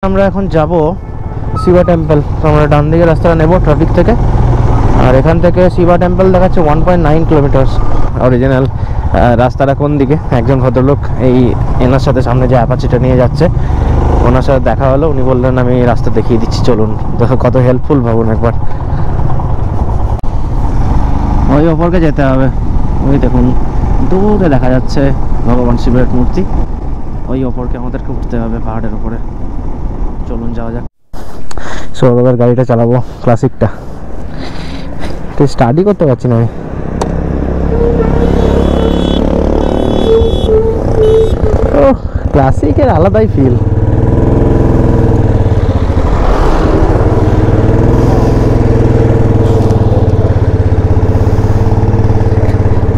আমরা এখন যাব শিবা টেম্পল। তো আমরা ডান দিকে রাস্তাটা নেব ট্রাফিক থেকে, আর এখান থেকে শিবা টেম্পল দেখাচ্ছে 1.9 কিলোমিটার্স। অরিজিনাল রাস্তাটা কোন দিকে, একজন ভদ্রলোক এনার সাথে সামনে যে অ্যাপাচিটা নিয়ে যাচ্ছে ওনার সাথে দেখা হলো, উনি বললেন আমি রাস্তা দেখিয়ে দিচ্ছি চলুন। দেখো কত হেল্পফুল, ভাবুন একবার। ওই ওপরকে যেতে হবে, ওই দেখুন দূরে দেখা যাচ্ছে ভগবান শিবের মূর্তি, ওই ওপরকে আমাদেরকে উঠতে হবে পাহাড়ের উপরে। চলুন যাওয়া যাক। সৌরভের গাড়িটা চালাবো, ক্লাসিকটা। তো স্টাডি করতে পারছি না আমি। ও ক্লাসিকের আলাদাই ফিল।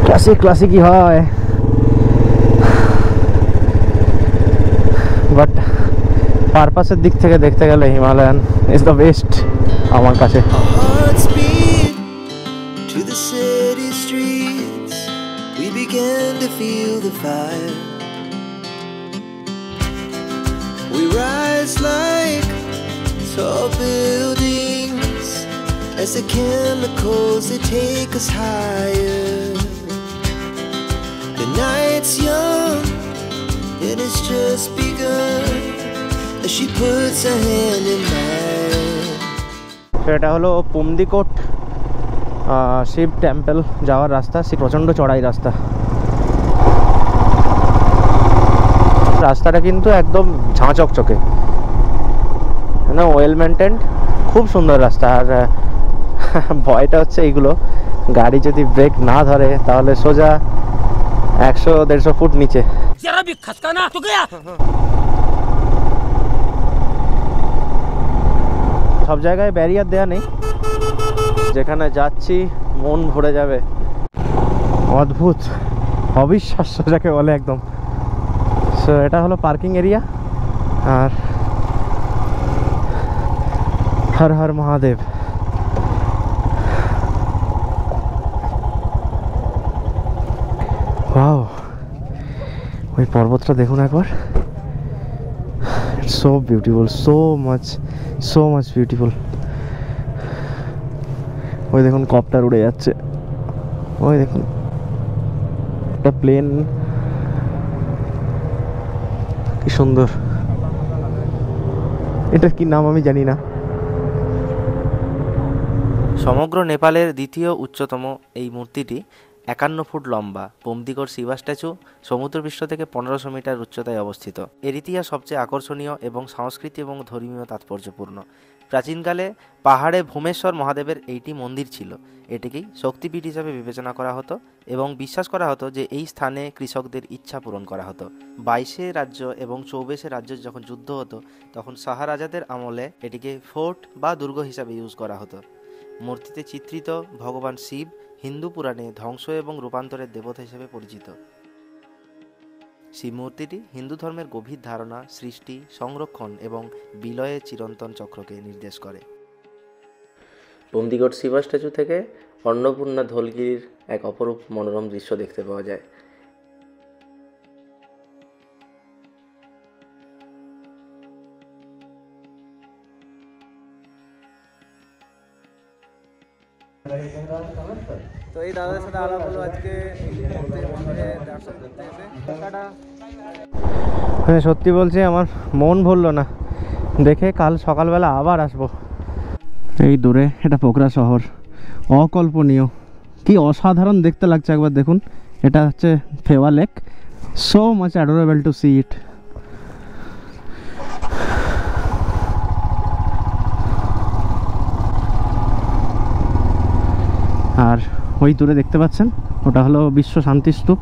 ক্লাসিক ক্লাসিকই হয়, বাট পারপাসের দিক থেকে দেখতে গেলে হিমালয়ান ইজ দ্য বেস্ট আমার কাছে। We rise like tall buildings as the chemicals they take us higher. The night's young and it's just begun as she puts her hand in mine. সেটা হলো পুমদিকোট Shiva temple যাওয়ার রাস্তা। প্রচণ্ড চড়াই রাস্তা, রাস্তাটা কিন্তু একদম ঝাঁচকচকে, না ওয়েল মেনটেন্ড, খুব সুন্দর রাস্তা। আর ভয়টা হচ্ছে এইগুলো, গাড়ি যদি ব্রেক না ধরে তাহলে সোজা 100-150 ফুট নিচে। সব জায়গায় ব্যারিয়ার দেয়া নেই, যেখানে যাচ্ছি মন ভরে যাবে। অদ্ভুত, অবিশ্বাস্য যাকে বলে একদম। সো এটা হলো পার্কিং এরিয়া। আর হর হর মহাদেব। ওয়াও, ওই পর্বতটা দেখুন একবার, so beautiful, so much beautiful. ওই দেখুন কপ্টার উড়ে যাচ্ছে, ওই দেখুন একটা প্লেন, কি সুন্দর। এটা কি নাম আমি জানি না। সমগ্র নেপালের দ্বিতীয় উচ্চতম এই মূর্তিটি 51 ফুট লম্বা। পুমদিকোট শিবা স্ট্যাচু সমুদ্রপৃষ্ঠ থেকে 1500 মিটার উচ্চতায় অবস্থিত। এর ইতিহাস সবচেয়ে আকর্ষণীয় এবং সংস্কৃতি এবং ধর্মীয় তাৎপর্যপূর্ণ। প্রাচীনকালে পাহাড়ে ভূমেশ্বর মহাদেবের এইটি মন্দির ছিল। এটিকেই শক্তিপীঠ হিসাবে বিবেচনা করা হতো এবং বিশ্বাস করা হতো যে এই স্থানে কৃষকদের ইচ্ছা পূরণ করা হতো। 22 রাজ্য এবং 24 রাজ্যের যখন যুদ্ধ হতো তখন শাহরাজাদের আমলে এটিকে ফোর্ট বা দুর্গ হিসাবে ইউজ করা হতো। মূর্তিতে চিত্রিত ভগবান শিব হিন্দু পুরাণে ধ্বংস এবং রূপান্তরের দেবতা হিসেবে পরিচিত। শিব মূর্তিটি হিন্দু ধর্মের গভীর ধারণা, সৃষ্টি, সংরক্ষণ এবং বিলয়ের চিরন্তন চক্রকে নির্দেশ করে। পুমদিকোট শিবা স্ট্যাচু থেকে অন্নপূর্ণা ধলগিরির এক অপরূপ মনোরম দৃশ্য দেখতে পাওয়া যায়। তো এই দাদার সাথে আলাপ হলো আজকে মন্দিরে দর্শন করতে এসে। মানে সত্যি বলছি আমার মন ভরলো না দেখে, কাল সকালবেলা আবার আসবো। এই দূরে এটা পোখরা শহর, অকল্পনীয়, কি অসাধারণ দেখতে লাগছে একবার দেখুন। এটা হচ্ছে Phewa lake, so much adorable to see it. আর ওই দূরে দেখতে পাচ্ছেন ওটা হলো বিশ্ব শান্তি স্তূপ।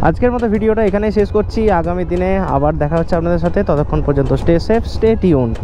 আজকের মতো ভিডিওটা এখানেই শেষ করছি। আগামী দিনে আবার দেখা হচ্ছে আপনাদের সাথে, ততক্ষণ পর্যন্ত স্টে সেফ, স্টে টিউনড।